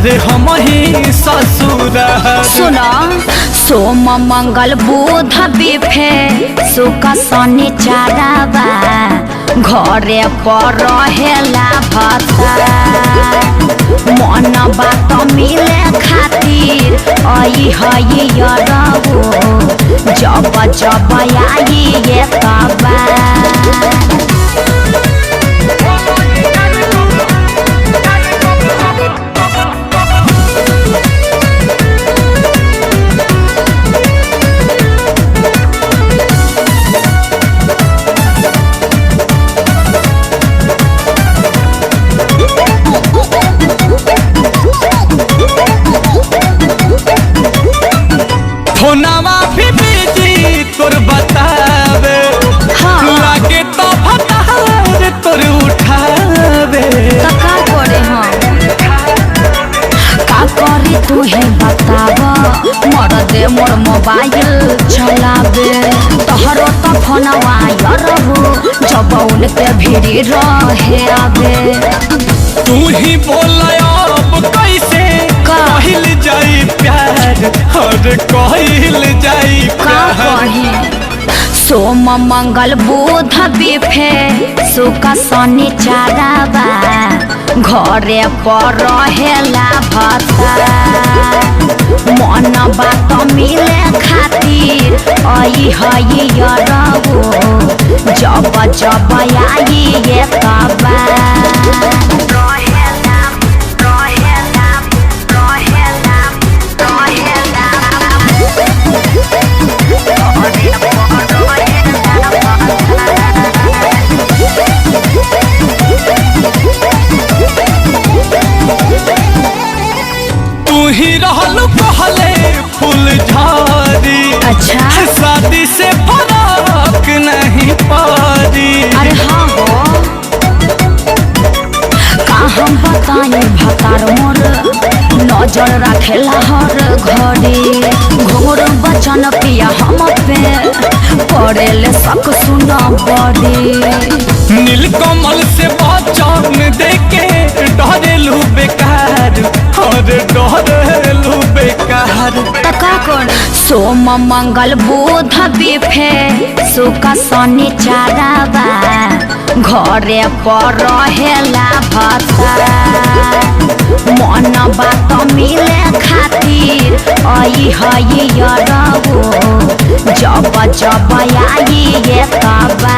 अरे हम ही ससुर। सुनो सोम मंगल बुध बिफे सुख शनिचरवा घरे पर रहेला भत्ता मन बात मिले खातिर आई हई यरबो जब जब आई ये तबा फोनावा भी बिजी तोर बतावे लागे तो भतार तोर उठावे। तो का करे हम का करी तू ही बताव मोर दे मोर मोबाइल चलावे तोहरो तो फोनवा यरबो जब उनके भीड़ी रहे आवे। तू ही बोल अब कैसे कहल जाई प्यार और कहल जाई प्यार। सोम मंगल बुध बिफे सुख शनिचरवा घरे पर रहेला भत्ता मन बात मिले खातिर आई हई यरबो जब जब आई ये तबा तू ही रहल कहले फूल झाड़ी। अच्छा शादी से फर्क नहीं पड़ी। अरे हाँ हो का हम बताए भतार मोर नजर रखेला हर घड़ी घोर बचन पिया हम पे पड़ेले शक सुना बड़ी। नीलकमल से बचन देके डरेलू बेकार और डरेलू बेकार। सोम मंगल बुध बिफे सुख शनिचरवा घरे पर रहेला भत्ता मन बात मिले खातिर आई हई यरबो जब जब आई ये तबा।